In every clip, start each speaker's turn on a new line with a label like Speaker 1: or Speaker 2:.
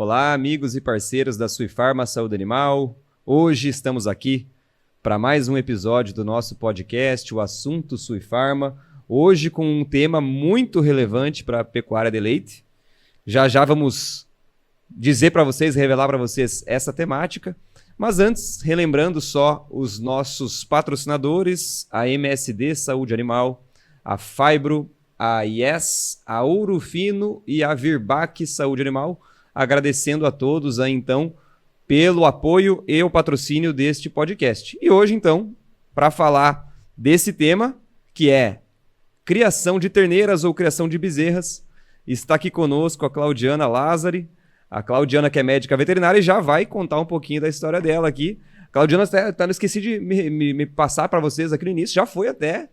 Speaker 1: Olá, amigos e parceiros da Suifarma Saúde Animal. Hoje estamos aqui para mais um episódio do nosso podcast, o Assunto Suifarma. Hoje com um tema muito relevante para a pecuária de leite. Já vamos dizer para vocês, revelar para vocês essa temática. Mas antes, relembrando só os nossos patrocinadores, a MSD Saúde Animal, a Fibro, a IES, a Ouro Fino e a Virbac Saúde Animal, agradecendo a todos aí, então, pelo apoio e o patrocínio deste podcast. E hoje, então, para falar desse tema, que é criação de terneiras ou criação de bezerras, está aqui conosco a Claudiana Lázari. A Claudiana, que é médica veterinária, e já vai contar um pouquinho da história dela aqui. Claudiana, não esqueci de me passar para vocês aqui no início, já foi até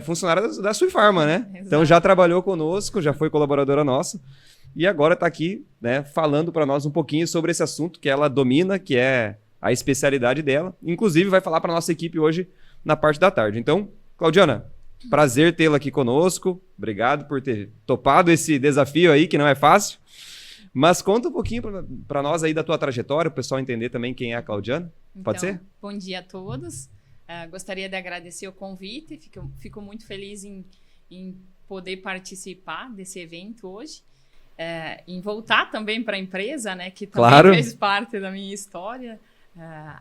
Speaker 1: funcionária da Suifarma, né? Exato. Então já trabalhou conosco, já foi colaboradora nossa, e agora está aqui, né, falando para nós um pouquinho sobre esse assunto que ela domina, que é a especialidade dela. Inclusive vai falar para nossa equipe hoje na parte da tarde. Então, Claudiana, prazer tê-la aqui conosco. Obrigado por ter topado esse desafio aí, que não é fácil. Mas conta um pouquinho para nós aí da tua trajetória, o pessoal entender também quem é a Claudiana. Pode ser?
Speaker 2: Bom dia a todos. Gostaria de agradecer o convite. Fico muito feliz em poder participar desse evento hoje. Em voltar também para a empresa, né, que também fez parte da minha história,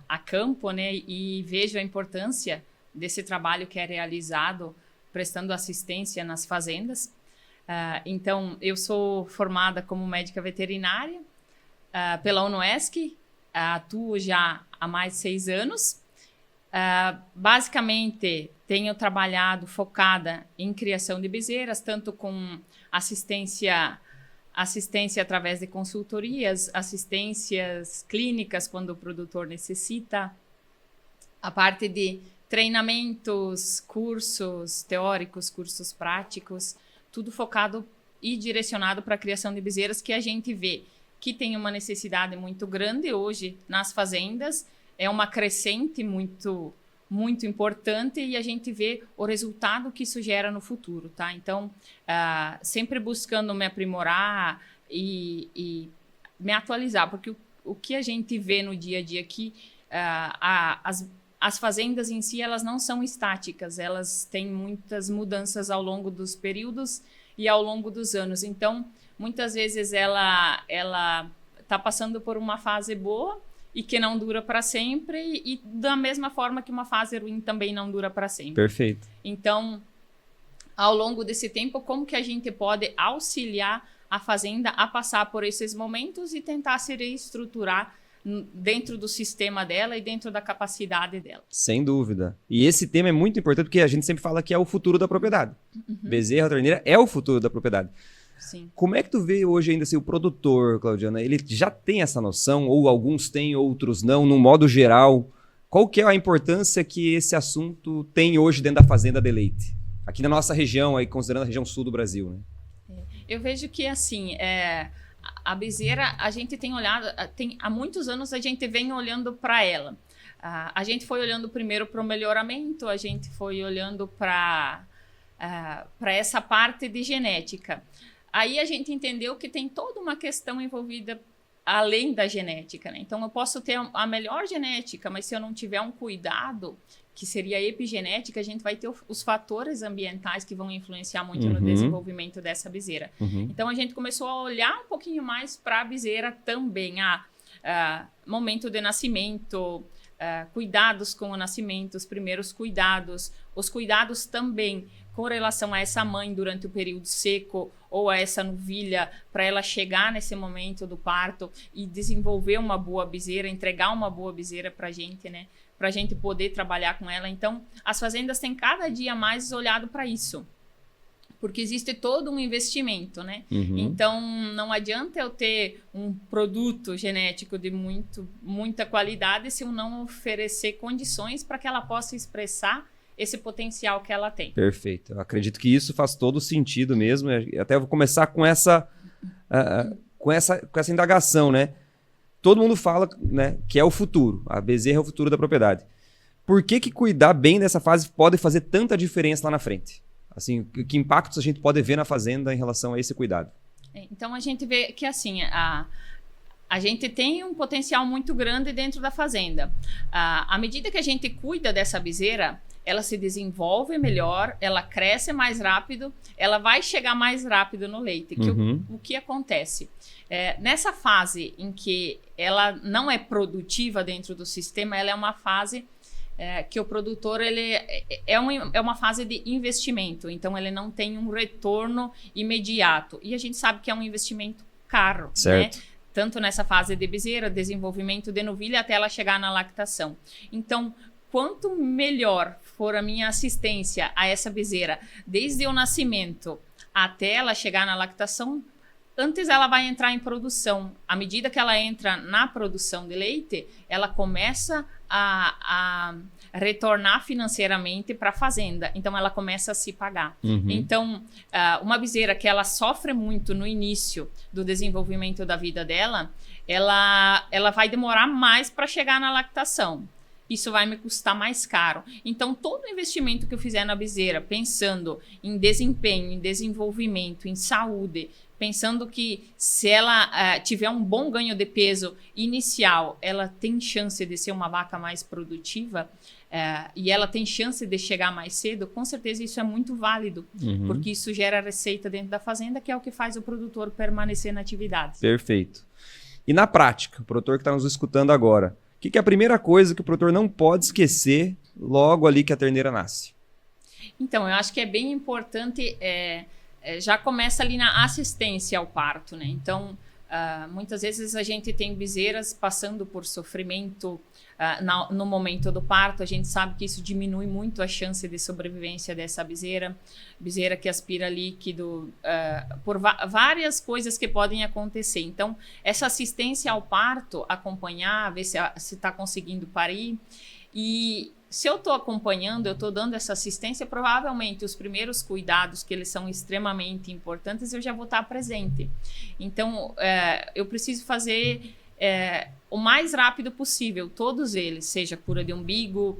Speaker 2: a campo, né, e vejo a importância desse trabalho que é realizado prestando assistência nas fazendas. Então, eu sou formada como médica veterinária pela UNOESC, atuo já há mais de 6 anos. Basicamente, tenho trabalhado focada em criação de bezerras, tanto com assistência através de consultorias, assistências clínicas quando o produtor necessita, a parte de treinamentos, cursos teóricos, cursos práticos, tudo focado e direcionado para a criação de bezerras, que a gente vê que tem uma necessidade muito grande hoje nas fazendas, é uma crescente muito, muito importante e a gente vê o resultado que isso gera no futuro, tá? Então, sempre buscando me aprimorar e me atualizar, porque o que a gente vê no dia a dia aqui, as fazendas em si, elas não são estáticas, elas têm muitas mudanças ao longo dos períodos e ao longo dos anos. Então, muitas vezes ela está passando por uma fase boa e que não dura para sempre, e da mesma forma que uma fase ruim também não dura para sempre.
Speaker 1: Perfeito.
Speaker 2: Então, ao longo desse tempo, como que a gente pode auxiliar a fazenda a passar por esses momentos e tentar se reestruturar dentro do sistema dela e dentro da capacidade dela.
Speaker 1: Sem dúvida. E esse tema é muito importante porque a gente sempre fala que é o futuro da propriedade. Bezerra, terneira é o futuro da propriedade.
Speaker 2: Sim.
Speaker 1: Como é que tu vê hoje ainda assim, o produtor, Claudiana? Ele já tem essa noção, ou alguns têm, outros não, no modo geral? Qual que é a importância que esse assunto tem hoje dentro da fazenda de leite? Aqui na nossa região, aí, considerando a região sul do Brasil, né?
Speaker 2: Eu vejo que, assim, a bezerra, a gente tem olhado, há muitos anos a gente vem olhando para ela. A gente foi olhando primeiro para o melhoramento, a gente foi olhando para essa parte de genética. Aí a gente entendeu que tem toda uma questão envolvida além da genética, né? Então eu posso ter a melhor genética, mas se eu não tiver um cuidado, que seria a epigenética, a gente vai ter os fatores ambientais que vão influenciar muito no desenvolvimento dessa bezerra. Então a gente começou a olhar um pouquinho mais para a bezerra também, momento de nascimento, cuidados com o nascimento, os primeiros cuidados, os cuidados também com relação a essa mãe durante o período seco ou a essa novilha, para ela chegar nesse momento do parto e desenvolver uma boa bezerra, entregar uma boa bezerra para a gente, né? Para a gente poder trabalhar com ela. Então, as fazendas têm cada dia mais olhado para isso, porque existe todo um investimento, né? Então, não adianta eu ter um produto genético de muita qualidade se eu não oferecer condições para que ela possa expressar esse potencial que ela tem.
Speaker 1: Perfeito. Eu acredito que isso faz todo sentido mesmo. Até eu vou começar com essa indagação, né? Todo mundo fala, né, que é o futuro. A bezerra é o futuro da propriedade. Por que cuidar bem dessa fase pode fazer tanta diferença lá na frente? Assim, que impactos a gente pode ver na fazenda em relação a esse cuidado?
Speaker 2: Então, a gente vê que, assim, a gente tem um potencial muito grande dentro da fazenda. À medida que a gente cuida dessa bezerra, ela se desenvolve melhor, ela cresce mais rápido, ela vai chegar mais rápido no leite. O que acontece? Nessa fase em que ela não é produtiva dentro do sistema, ela é uma fase que o produtor é uma fase de investimento, então ele não tem um retorno imediato. E a gente sabe que é um investimento caro,
Speaker 1: certo,
Speaker 2: né? Tanto nessa fase de bezerra, desenvolvimento de novilha, até ela chegar na lactação. Então, quanto melhor for a minha assistência a essa bezerra, desde o nascimento até ela chegar na lactação, antes ela vai entrar em produção. À medida que ela entra na produção de leite, ela começa a retornar financeiramente para a fazenda. Então, ela começa a se pagar. Então, uma bezerra que ela sofre muito no início do desenvolvimento da vida dela, ela vai demorar mais para chegar na lactação. Isso vai me custar mais caro. Então, todo o investimento que eu fizer na bezerra, pensando em desempenho, em desenvolvimento, em saúde, pensando que se ela tiver um bom ganho de peso inicial, ela tem chance de ser uma vaca mais produtiva e ela tem chance de chegar mais cedo, com certeza isso é muito válido, porque isso gera receita dentro da fazenda, que é o que faz o produtor permanecer na atividade.
Speaker 1: Perfeito. E na prática, o produtor que está nos escutando agora, o que é a primeira coisa que o produtor não pode esquecer logo ali que a terneira nasce?
Speaker 2: Então, eu acho que é bem importante, já começa ali na assistência ao parto, né? Então, muitas vezes a gente tem bezerras passando por sofrimento no momento do parto. A gente sabe que isso diminui muito a chance de sobrevivência dessa bezerra que aspira líquido, por várias coisas que podem acontecer. Então, essa assistência ao parto, acompanhar, ver se está conseguindo parir. E se eu estou acompanhando, eu estou dando essa assistência, provavelmente os primeiros cuidados, que eles são extremamente importantes, eu já vou estar presente. Então, eu preciso fazer o mais rápido possível, todos eles, seja cura de umbigo,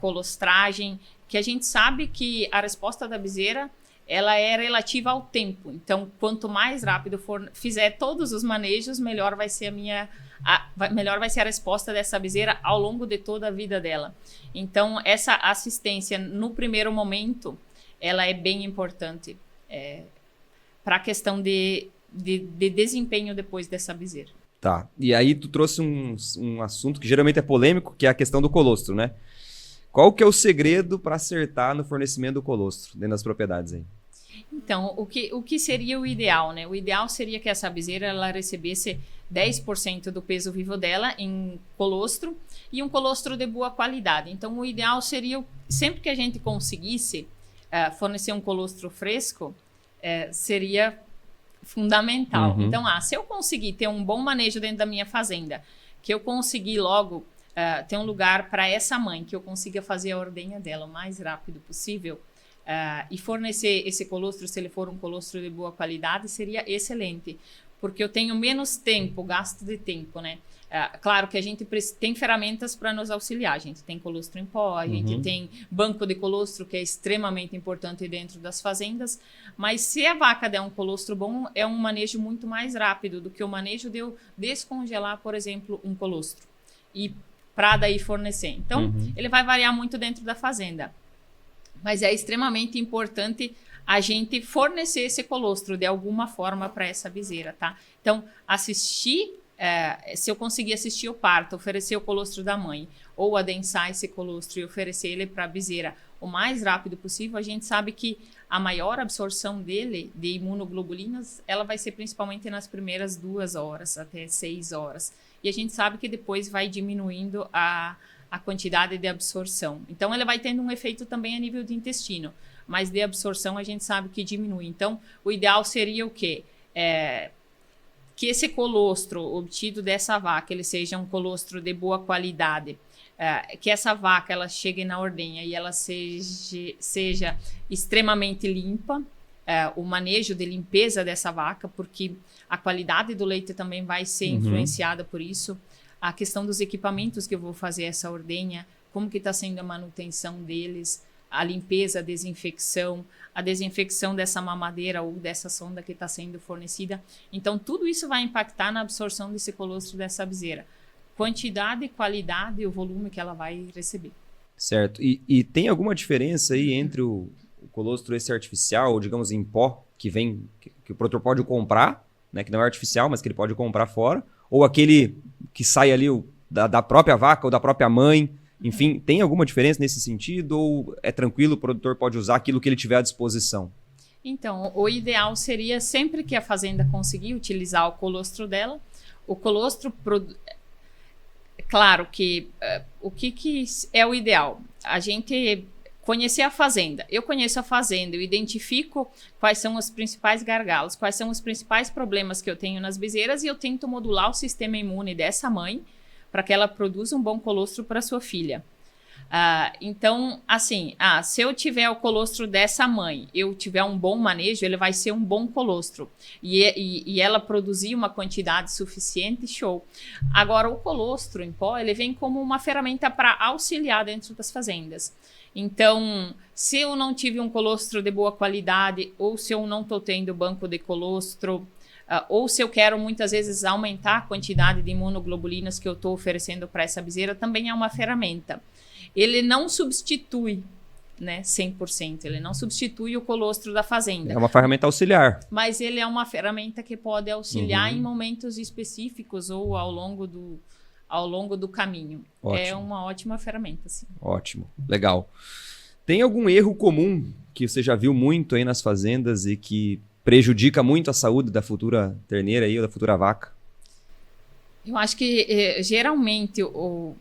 Speaker 2: colostragem, que a gente sabe que a resposta da bezerra, ela é relativa ao tempo. Então, quanto mais rápido fizer todos os manejos, melhor vai ser melhor vai ser a resposta dessa bezerra ao longo de toda a vida dela. Então, essa assistência no primeiro momento, ela é bem importante para a questão de desempenho depois dessa bezerra.
Speaker 1: Tá, e aí tu trouxe um assunto que geralmente é polêmico, que é a questão do colostro, né? Qual que é o segredo para acertar no fornecimento do colostro dentro das propriedades aí?
Speaker 2: Então, o que seria o ideal, né? O ideal seria que essa bezerra ela recebesse 10% do peso vivo dela em colostro e um colostro de boa qualidade. Então, o ideal seria, sempre que a gente conseguisse fornecer um colostro fresco, seria fundamental. Então, se eu conseguir ter um bom manejo dentro da minha fazenda, que eu conseguir logo ter um lugar para essa mãe, que eu consiga fazer a ordenha dela o mais rápido possível, e fornecer esse colostro, se ele for um colostro de boa qualidade, seria excelente, porque eu tenho menos tempo, gasto de tempo, né? Claro que a gente tem ferramentas para nos auxiliar, a gente tem colostro em pó, a gente tem banco de colostro, que é extremamente importante dentro das fazendas, mas se a vaca der um colostro bom, é um manejo muito mais rápido do que o manejo de eu descongelar, por exemplo, um colostro, e para daí fornecer. Então, ele vai variar muito dentro da fazenda. Mas é extremamente importante a gente fornecer esse colostro de alguma forma para essa bezerra, tá? Então, se eu conseguir assistir o parto, oferecer o colostro da mãe, ou adensar esse colostro e oferecer ele para a bezerra o mais rápido possível, a gente sabe que a maior absorção dele, de imunoglobulinas, ela vai ser principalmente nas primeiras 2 horas, até 6 horas. E a gente sabe que depois vai diminuindo a quantidade de absorção. Então, ele vai tendo um efeito também a nível de intestino, mas de absorção a gente sabe que diminui. Então, o ideal seria o quê? Que esse colostro obtido dessa vaca, ele seja um colostro de boa qualidade, que essa vaca ela chegue na ordenha e ela seja extremamente limpa, o manejo de limpeza dessa vaca, porque a qualidade do leite também vai ser influenciada por isso. A questão dos equipamentos que eu vou fazer essa ordenha, como que está sendo a manutenção deles, a limpeza, a desinfecção dessa mamadeira ou dessa sonda que está sendo fornecida. Então, tudo isso vai impactar na absorção desse colostro dessa bezerra. Quantidade, qualidade e o volume que ela vai receber.
Speaker 1: Certo. E tem alguma diferença aí entre o colostro esse artificial, ou digamos em pó, que o produtor pode comprar, né, que não é artificial, mas que ele pode comprar fora, ou aquele que sai ali da própria vaca ou da própria mãe? Enfim, tem alguma diferença nesse sentido ou é tranquilo, o produtor pode usar aquilo que ele tiver à disposição?
Speaker 2: Então, o ideal seria sempre que a fazenda conseguir utilizar o colostro dela, o colostro... Claro que o que é o ideal? A gente conhecer a fazenda. Eu conheço a fazenda, eu identifico quais são os principais gargalos, quais são os principais problemas que eu tenho nas bezerras e eu tento modular o sistema imune dessa mãe para que ela produza um bom colostro para sua filha. Então, assim, se eu tiver o colostro dessa mãe, eu tiver um bom manejo, ele vai ser um bom colostro. E ela produzir uma quantidade suficiente, show. Agora, o colostro em pó, ele vem como uma ferramenta para auxiliar dentro das fazendas. Então, se eu não tive um colostro de boa qualidade, ou se eu não estou tendo banco de colostro, ou se eu quero muitas vezes aumentar a quantidade de imunoglobulinas que eu estou oferecendo para essa bezerra, também é uma ferramenta. Ele não substitui, né, 100%, ele não substitui o colostro da fazenda.
Speaker 1: É uma ferramenta auxiliar.
Speaker 2: Mas ele é uma ferramenta que pode auxiliar em momentos específicos ou ao longo do caminho.
Speaker 1: Ótimo.
Speaker 2: É uma ótima ferramenta, sim.
Speaker 1: Ótimo, legal. Tem algum erro comum que você já viu muito aí nas fazendas e que prejudica muito a saúde da futura terneira aí, ou da futura vaca?
Speaker 2: Eu acho que geralmente o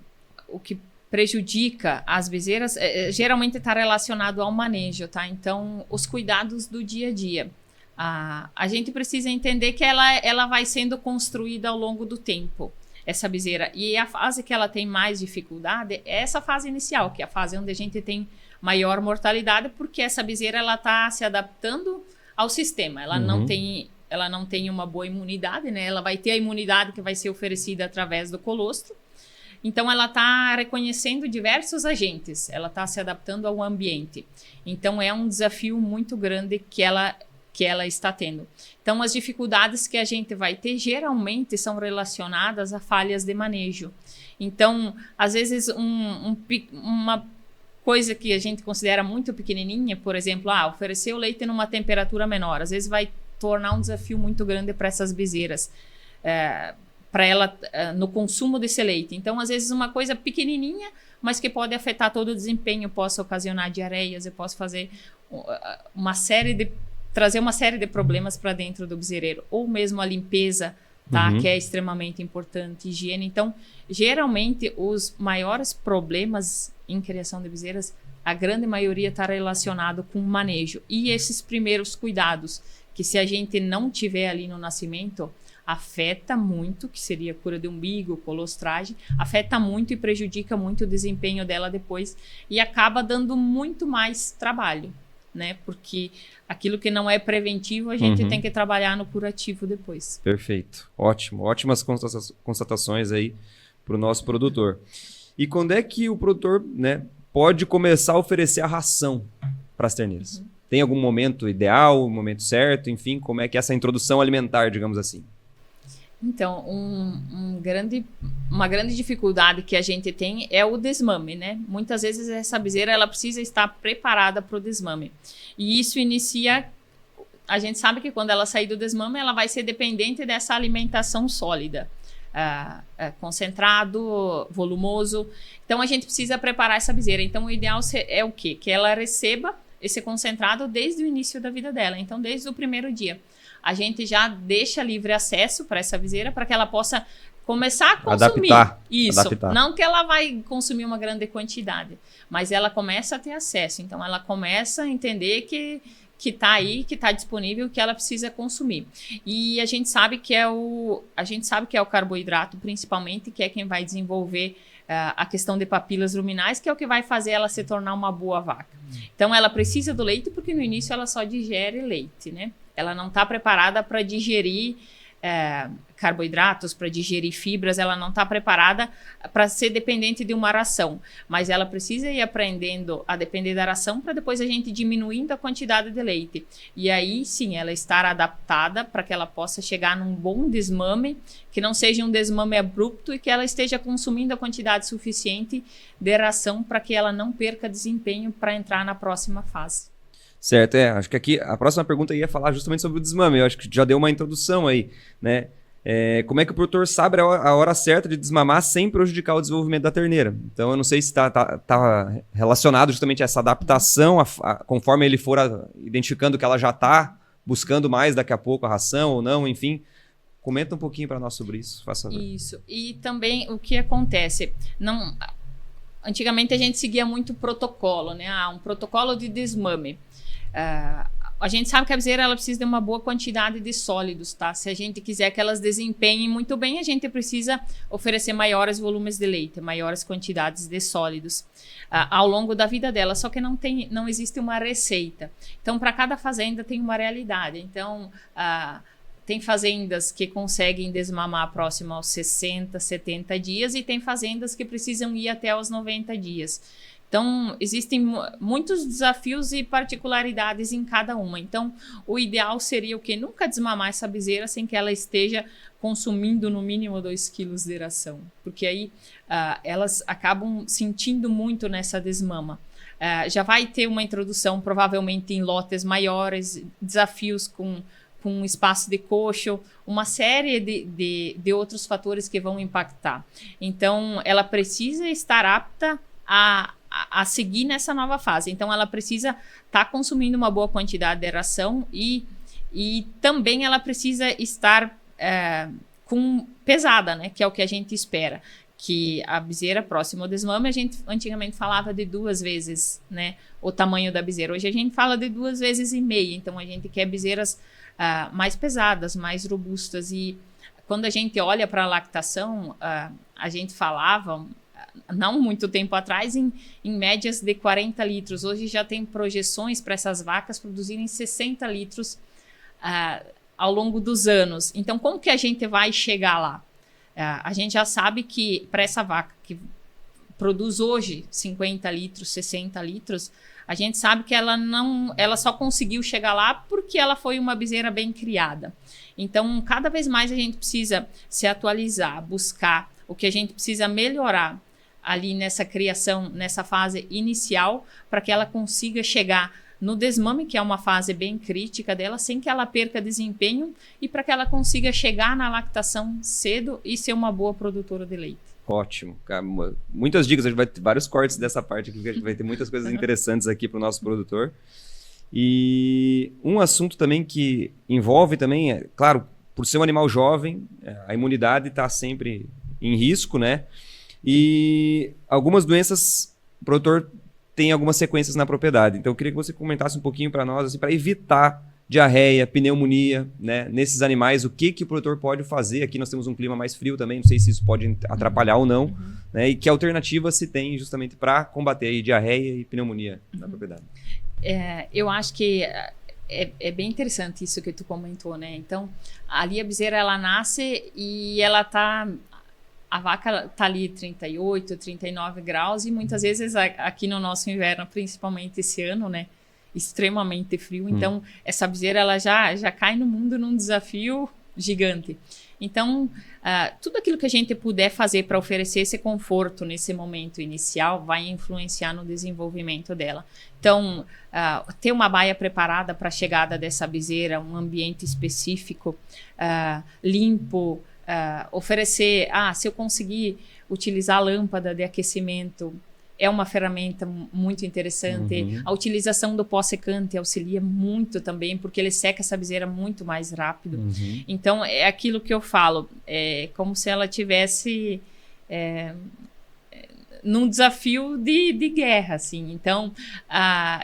Speaker 2: que prejudica as bezerras geralmente está relacionado ao manejo, tá? Então, os cuidados do dia a dia. A gente precisa entender que ela vai sendo construída ao longo do tempo, essa bezerra. E a fase que ela tem mais dificuldade é essa fase inicial, que é a fase onde a gente tem maior mortalidade, porque essa bezerra ela está se adaptando ao sistema. Ela não tem uma boa imunidade, né? Ela vai ter a imunidade que vai ser oferecida através do colostro. Então, ela está reconhecendo diversos agentes, ela está se adaptando ao ambiente. Então, é um desafio muito grande que ela está tendo. Então, as dificuldades que a gente vai ter, geralmente, são relacionadas a falhas de manejo. Então, às vezes, uma coisa que a gente considera muito pequenininha, por exemplo, oferecer o leite numa temperatura menor, às vezes vai tornar um desafio muito grande para essas bezerras. Para ela no consumo desse leite. Então, às vezes, uma coisa pequenininha, mas que pode afetar todo o desempenho, posso ocasionar diarreias, eu posso fazer trazer uma série de problemas para dentro do bezerreiro, ou mesmo a limpeza, tá? Que é extremamente importante, higiene. Então, geralmente, os maiores problemas em criação de bezerras, a grande maioria está relacionado com o manejo. E esses primeiros cuidados, que se a gente não tiver ali no nascimento, afeta muito, que seria cura de umbigo, colostragem, afeta muito e prejudica muito o desempenho dela depois e acaba dando muito mais trabalho, né? Porque aquilo que não é preventivo, a gente tem que trabalhar no curativo depois.
Speaker 1: Perfeito. Ótimo. Ótimas constatações aí para o nosso produtor. E quando é que o produtor, né, pode começar a oferecer a ração para as terneiras? Tem algum momento ideal, um momento certo? Enfim, como é que é essa introdução alimentar, digamos assim?
Speaker 2: Então, uma grande dificuldade que a gente tem é o desmame, né? Muitas vezes essa bezerra ela precisa estar preparada para o desmame. E isso inicia... A gente sabe que quando ela sair do desmame, ela vai ser dependente dessa alimentação sólida. Concentrado, volumoso. Então, a gente precisa preparar essa bezerra. Então, o ideal é o quê? Que ela receba esse concentrado desde o início da vida dela. Então, desde o primeiro dia. A gente já deixa livre acesso para essa bezerra para que ela possa começar a consumir. Adaptar. Não que ela vai consumir uma grande quantidade, mas ela começa a ter acesso. Então, ela começa a entender que está aí, que está disponível, que ela precisa consumir. E a gente sabe que é o carboidrato, principalmente, que é quem vai desenvolver a questão de papilas luminais, que é o que vai fazer ela se tornar uma boa vaca. Então, ela precisa do leite, porque no início ela só digere leite, né? Ela não está preparada para digerir carboidratos, para digerir fibras, ela não está preparada para ser dependente de uma ração, mas ela precisa ir aprendendo a depender da ração para depois a gente diminuindo a quantidade de leite. E aí sim, ela estar adaptada para que ela possa chegar num bom desmame, que não seja um desmame abrupto e que ela esteja consumindo a quantidade suficiente de ração para que ela não perca desempenho para entrar na próxima fase.
Speaker 1: Certo, acho que aqui a próxima pergunta ia falar justamente sobre o desmame. Eu acho que já deu uma introdução aí, né? Como é que o produtor sabe a hora certa de desmamar sem prejudicar o desenvolvimento da terneira? Então, eu não sei se está relacionado justamente a essa adaptação, conforme ele for identificando que ela já está buscando mais daqui a pouco a ração ou não, enfim. Comenta um pouquinho para nós sobre isso, faça favor.
Speaker 2: Isso. E também o que acontece? Antigamente a gente seguia muito protocolo, né? Um protocolo de desmame. A gente sabe que a bezerra ela precisa de uma boa quantidade de sólidos, tá? Se a gente quiser que elas desempenhem muito bem, a gente precisa oferecer maiores volumes de leite, maiores quantidades de sólidos ao longo da vida dela. Só que não existe uma receita. Então, para cada fazenda tem uma realidade. Então, tem fazendas que conseguem desmamar próximo aos 60, 70 dias e tem fazendas que precisam ir até aos 90 dias. Então, existem muitos desafios e particularidades em cada uma. Então, o ideal seria o quê? Nunca desmamar essa bezerra sem que ela esteja consumindo no mínimo 2 quilos de ração. Porque aí elas acabam sentindo muito nessa desmama. Já vai ter uma introdução provavelmente em lotes maiores, desafios com espaço de coxo, uma série de outros fatores que vão impactar. Então, ela precisa estar apta a seguir nessa nova fase. Então, ela precisa estar consumindo uma boa quantidade de ração e também ela precisa estar pesada, né? Que é o que a gente espera. Que a bezerra próxima ao desmame, a gente antigamente falava de 2 vezes, né, o tamanho da bezerra. Hoje a gente fala de 2,5 vezes. Então, a gente quer bezerras mais pesadas, mais robustas. E quando a gente olha para a lactação, a gente falava... não muito tempo atrás, em médias de 40 litros. Hoje já tem projeções para essas vacas produzirem 60 litros ao longo dos anos. Então, como que a gente vai chegar lá? A gente já sabe que para essa vaca que produz hoje 50 litros, 60 litros, a gente sabe que ela só conseguiu chegar lá porque ela foi uma bezerra bem criada. Então, cada vez mais a gente precisa se atualizar, buscar o que a gente precisa melhorar ali nessa criação, nessa fase inicial, para que ela consiga chegar no desmame, que é uma fase bem crítica dela, sem que ela perca desempenho e para que ela consiga chegar na lactação cedo e ser uma boa produtora de leite.
Speaker 1: Ótimo, cara, muitas dicas, a gente vai ter vários cortes dessa parte aqui, porque a gente vai ter muitas coisas interessantes aqui para o nosso produtor. E um assunto também que envolve também, claro, por ser um animal jovem, a imunidade está sempre em risco, né? E algumas doenças, o produtor tem algumas sequências na propriedade. Então, eu queria que você comentasse um pouquinho para nós, assim, para evitar diarreia, pneumonia, né? Nesses animais, o que o produtor pode fazer? Aqui nós temos um clima mais frio também, não sei se isso pode atrapalhar ou não, né? E que alternativa se tem justamente para combater aí diarreia e pneumonia na propriedade?
Speaker 2: Eu acho que é bem interessante isso que tu comentou, né? Então, ali a bezerra, ela nasce e ela a vaca está ali 38, 39 graus e muitas vezes aqui no nosso inverno, principalmente esse ano, né, extremamente frio. Então, essa bezerra ela já cai no mundo num desafio gigante. Então, tudo aquilo que a gente puder fazer para oferecer esse conforto nesse momento inicial vai influenciar no desenvolvimento dela. Então, ter uma baia preparada para a chegada dessa bezerra, um ambiente específico, limpo, oferecer, se eu conseguir utilizar a lâmpada de aquecimento, é uma ferramenta muito interessante. A utilização do pó secante auxilia muito também, porque ele seca essa bezerra muito mais rápido. Então, é aquilo que eu falo, é como se ela tivesse num desafio de guerra, assim. Então,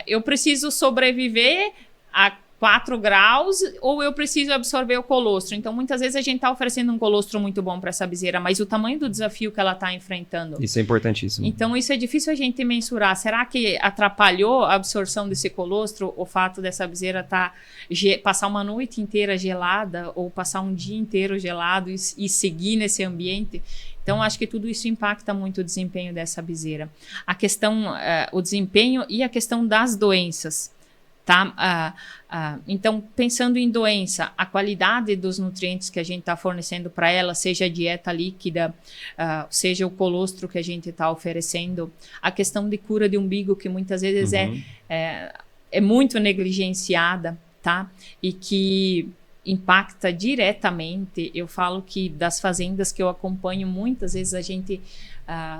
Speaker 2: eu preciso sobreviver a 4 graus ou eu preciso absorver o colostro. Então, muitas vezes a gente está oferecendo um colostro muito bom para essa bezerra, mas o tamanho do desafio que ela está enfrentando.
Speaker 1: Isso é importantíssimo.
Speaker 2: Então, isso é difícil a gente mensurar. Será que atrapalhou a absorção desse colostro o fato dessa bezerra passar uma noite inteira gelada ou passar um dia inteiro gelado e seguir nesse ambiente? Então, acho que tudo isso impacta muito o desempenho dessa bezerra. A questão, o desempenho e a questão das doenças. Tá? Então, pensando em doença, a qualidade dos nutrientes que a gente está fornecendo para ela, seja a dieta líquida, seja o colostro que a gente está oferecendo, a questão de cura de umbigo, que muitas vezes é muito negligenciada, tá? E que impacta diretamente. Eu falo que das fazendas que eu acompanho, muitas vezes a gente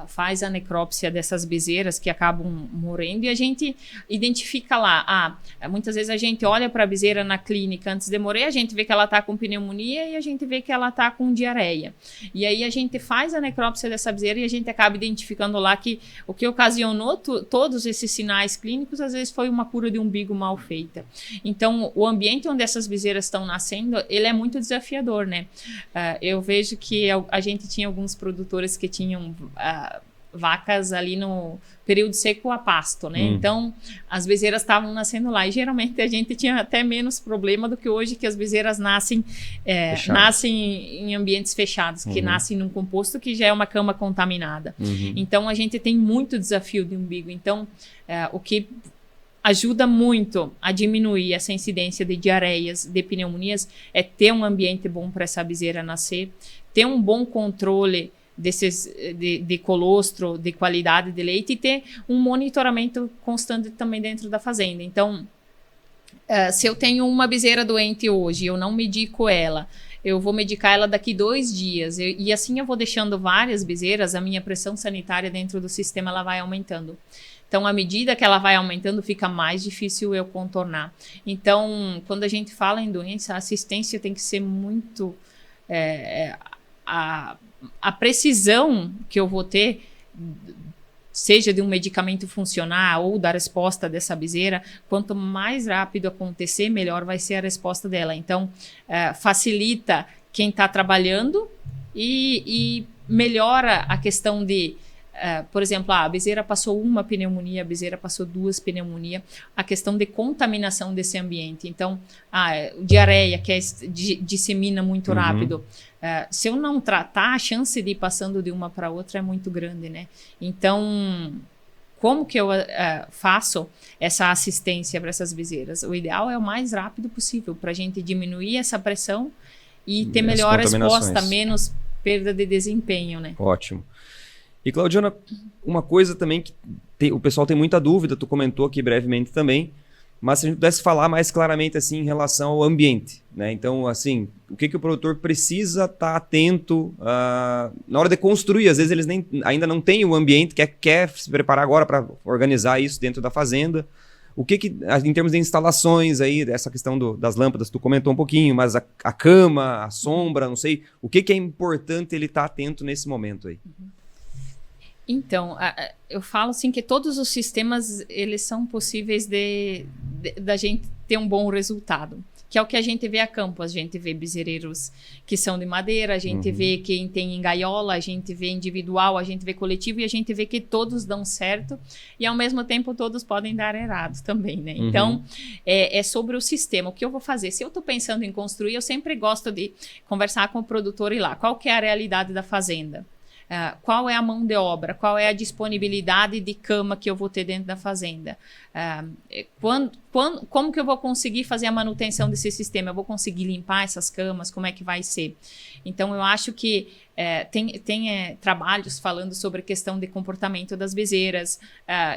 Speaker 2: faz a necrópsia dessas bezerras que acabam morrendo e a gente identifica lá. Muitas vezes a gente olha para a bezerra na clínica antes de morrer, a gente vê que ela está com pneumonia e a gente vê que ela está com diarreia. E aí a gente faz a necrópsia dessa bezerra e a gente acaba identificando lá que o que ocasionou todos esses sinais clínicos, às vezes foi uma cura de umbigo mal feita. Então, o ambiente onde essas bezerras estão nascendo, ele é muito desafiador, né? Eu vejo que a gente tinha alguns produtores que tinham vacas ali no período seco a pasto, né? Então, as bezerras estavam nascendo lá e geralmente a gente tinha até menos problema do que hoje, que as bezerras nascem em ambientes fechados, que nascem num composto que já é uma cama contaminada. Então, a gente tem muito desafio de umbigo. Então, o que ajuda muito a diminuir essa incidência de diarreias, de pneumonias, é ter um ambiente bom para essa bezerra nascer, ter um bom controle de colostro, de qualidade de leite e ter um monitoramento constante também dentro da fazenda. Então, se eu tenho uma bezerra doente hoje e eu não medico ela, eu vou medicar ela daqui 2 dias. E assim eu vou deixando várias bezerras, a minha pressão sanitária dentro do sistema ela vai aumentando. Então, à medida que ela vai aumentando, fica mais difícil eu contornar. Então, quando a gente fala em doença, a assistência tem que ser muito... A precisão que eu vou ter, seja de um medicamento funcionar ou da resposta dessa bezerra, quanto mais rápido acontecer, melhor vai ser a resposta dela. Então, facilita quem está trabalhando e melhora a questão de... por exemplo, a bezerra passou uma pneumonia, a bezerra passou 2 pneumonias, a questão de contaminação desse ambiente. Então, diarreia, que dissemina muito rápido. Se eu não tratar, a chance de ir passando de uma para outra é muito grande, né? Então, como que eu faço essa assistência para essas bezerras? O ideal é o mais rápido possível, para a gente diminuir essa pressão e ter melhor resposta, menos perda de desempenho, né?
Speaker 1: Ótimo. E, Claudiana, uma coisa também que o pessoal tem muita dúvida, tu comentou aqui brevemente também, mas se a gente pudesse falar mais claramente assim, em relação ao ambiente, né? Então, assim, o que o produtor precisa estar atento na hora de construir? Às vezes eles ainda não têm o ambiente, quer se preparar agora para organizar isso dentro da fazenda. O que em termos de instalações aí, essa questão das lâmpadas, tu comentou um pouquinho, mas a cama, a sombra, não sei, o que é importante ele estar atento nesse momento aí?
Speaker 2: Então, eu falo assim que todos os sistemas, eles são possíveis da gente ter um bom resultado, que é o que a gente vê a campo. A gente vê bezerreiros que são de madeira, a gente vê quem tem em gaiola, a gente vê individual, a gente vê coletivo e a gente vê que todos dão certo e ao mesmo tempo todos podem dar errado também, né? Então, é sobre o sistema. O que eu vou fazer? Se eu estou pensando em construir, eu sempre gosto de conversar com o produtor e lá. Qual que é a realidade da fazenda? Qual é a mão de obra, qual é a disponibilidade de cama que eu vou ter dentro da fazenda, como que eu vou conseguir fazer a manutenção desse sistema, eu vou conseguir limpar essas camas, como é que vai ser? Então eu acho que tem trabalhos falando sobre a questão de comportamento das bezerras,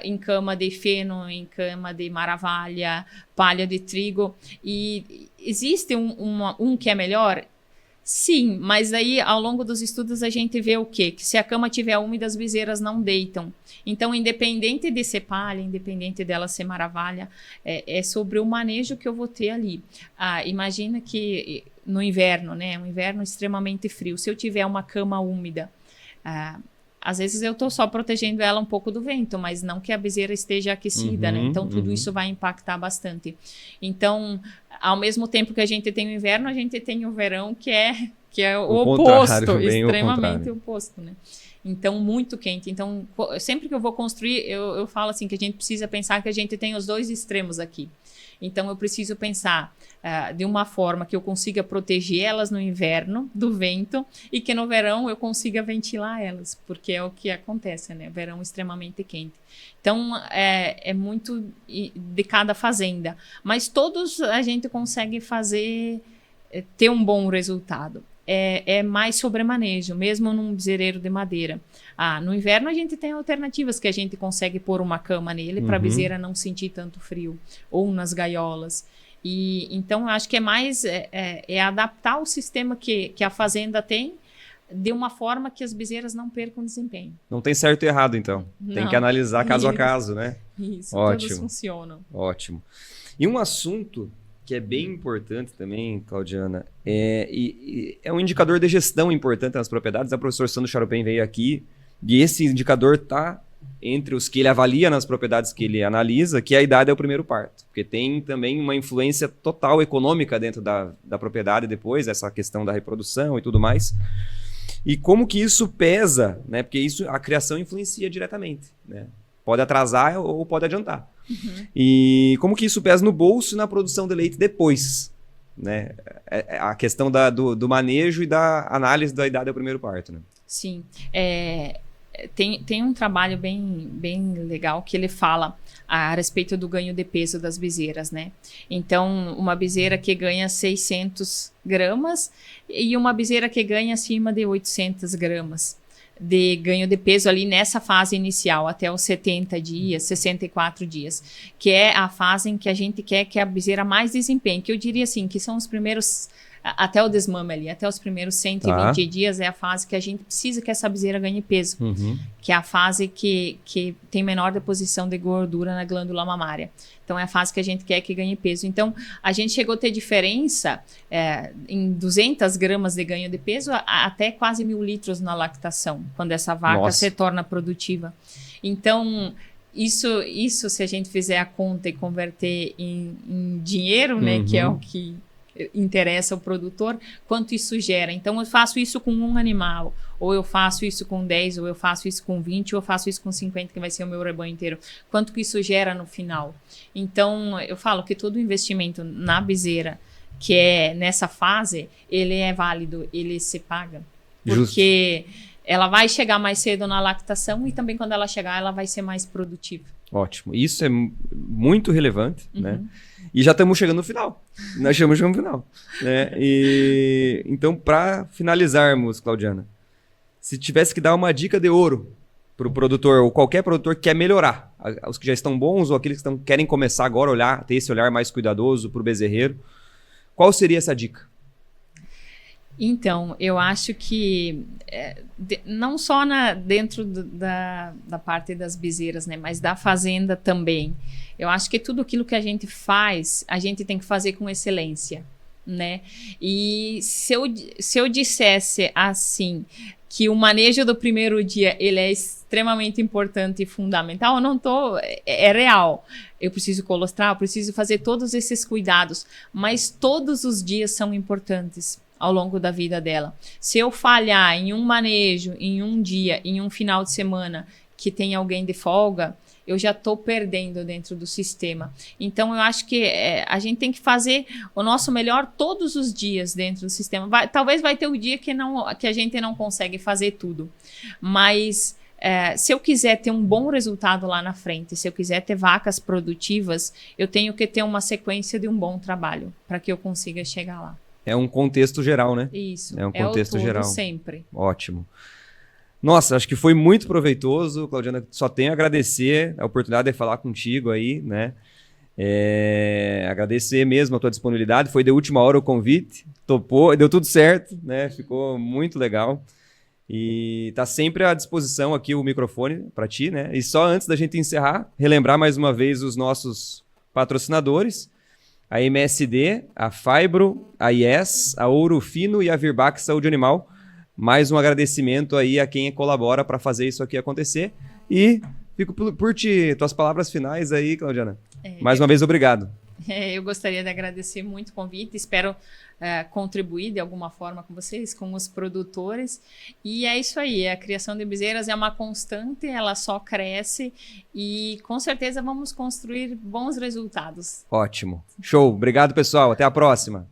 Speaker 2: em cama de feno, em cama de maravalha, palha de trigo, e existe um que é melhor? Sim, mas aí ao longo dos estudos a gente vê o quê? Que se a cama estiver úmida, as bezerras não deitam. Então, independente de ser palha, independente dela ser maravalha, é sobre o manejo que eu vou ter ali. Imagina que no inverno, né? Um inverno extremamente frio. Se eu tiver uma cama úmida, às vezes eu estou só protegendo ela um pouco do vento, mas não que a bezerra esteja aquecida, né? Então tudo isso vai impactar bastante. Então, ao mesmo tempo que a gente tem o inverno, a gente tem o verão, que é o oposto, extremamente oposto, né? Então, muito quente. Então, sempre que eu vou construir, eu falo assim que a gente precisa pensar que a gente tem os dois extremos aqui. Então, eu preciso pensar de uma forma que eu consiga proteger elas no inverno do vento e que no verão eu consiga ventilar elas, porque é o que acontece, né? Verão extremamente quente. Então, é muito de cada fazenda. Mas todos a gente consegue fazer, ter um bom resultado. É mais sobre manejo, mesmo num bezerreiro de madeira. No inverno a gente tem alternativas que a gente consegue pôr uma cama nele para a bezerra não sentir tanto frio, ou nas gaiolas. E então eu acho que é mais adaptar o sistema que a fazenda tem de uma forma que as bezerras não percam desempenho.
Speaker 1: Não tem certo e errado, então. Tem que analisar caso a caso, né?
Speaker 2: Isso,
Speaker 1: ótimo,
Speaker 2: todos funcionam.
Speaker 1: Ótimo. E um assunto que é bem importante também, Claudiana, é um indicador de gestão importante nas propriedades. A professora Sandro Charopem veio aqui e esse indicador está entre os que ele avalia nas propriedades que ele analisa, que a idade é o primeiro parto. Porque tem também uma influência total econômica dentro da propriedade depois, essa questão da reprodução e tudo mais. E como que isso pesa, né? Porque a criação influencia diretamente, né? Pode atrasar ou pode adiantar. E como que isso pesa no bolso e na produção de leite depois, né? A questão do manejo e da análise da idade ao primeiro parto, né?
Speaker 2: Sim. Tem um trabalho bem legal que ele fala a respeito do ganho de peso das bezerras, né? Então, uma bezerra que ganha 600 gramas e uma bezerra que ganha acima de 800 gramas de ganho de peso ali nessa fase inicial, até os 70 dias, 64 dias, que é a fase em que a gente quer que a bezerra mais desempenhe, que eu diria assim, que são os primeiros, até o desmame ali, até os primeiros 120 dias é a fase que a gente precisa que essa bezerra ganhe peso, que é a fase que tem menor deposição de gordura na glândula mamária. Então, é a fase que a gente quer que ganhe peso. Então, a gente chegou a ter diferença em 200 gramas de ganho de peso até quase 1.000 litros na lactação, quando essa vaca se torna produtiva. Então, isso se a gente fizer a conta e converter em dinheiro, né, que é o que interessa ao produtor, quanto isso gera. Então, eu faço isso com um animal, ou eu faço isso com 10, ou eu faço isso com 20, ou eu faço isso com 50, que vai ser o meu rebanho inteiro. Quanto que isso gera no final? Então, eu falo que todo investimento na bezerra, que é nessa fase, ele é válido, ele se paga. Porque ela vai chegar mais cedo na lactação e também quando ela chegar, ela vai ser mais produtiva.
Speaker 1: Ótimo. Isso é muito relevante, né? E já estamos chegando no final. Nós estamos chegando no final, né? Então, para finalizarmos, Claudiana, se tivesse que dar uma dica de ouro para o produtor, ou qualquer produtor que quer melhorar, os que já estão bons ou aqueles que querem começar agora a olhar, ter esse olhar mais cuidadoso para o bezerreiro, qual seria essa dica?
Speaker 2: Então, eu acho que não só dentro da parte das bezerras, né, mas da fazenda também. Eu acho que tudo aquilo que a gente faz, a gente tem que fazer com excelência, né? E se eu dissesse assim, que o manejo do primeiro dia ele é extremamente importante e fundamental, eu não estou... É real. Eu preciso colostrar, eu preciso fazer todos esses cuidados, mas todos os dias são importantes ao longo da vida dela. Se eu falhar em um manejo, em um dia, em um final de semana que tem alguém de folga, eu já estou perdendo dentro do sistema. Então, eu acho que a gente tem que fazer o nosso melhor todos os dias dentro do sistema. Talvez vai ter o dia que a gente não consegue fazer tudo. Mas se eu quiser ter um bom resultado lá na frente, se eu quiser ter vacas produtivas, eu tenho que ter uma sequência de um bom trabalho para que eu consiga chegar lá.
Speaker 1: É um contexto geral, né?
Speaker 2: Isso.
Speaker 1: É um contexto geral.
Speaker 2: Sempre.
Speaker 1: Ótimo. Nossa, acho que foi muito proveitoso, Claudiana. Só tenho a agradecer a oportunidade de falar contigo aí, né? Agradecer mesmo a tua disponibilidade. Foi de última hora o convite, topou, deu tudo certo, né? Ficou muito legal. E tá sempre à disposição aqui o microfone para ti, né? E só antes da gente encerrar, relembrar mais uma vez os nossos patrocinadores. A MSD, a Fibro, a IES, a Ouro Fino e a Virbac Saúde Animal. mais um agradecimento aí a quem colabora para fazer isso aqui acontecer. E fico por ti, tuas palavras finais aí, Claudiana. Mais uma vez, obrigado.
Speaker 2: Eu gostaria de agradecer muito o convite, espero contribuir de alguma forma com vocês, com os produtores, e é isso aí, a criação de bezerras é uma constante, ela só cresce e com certeza vamos construir bons resultados.
Speaker 1: Ótimo, show, obrigado pessoal, até a próxima.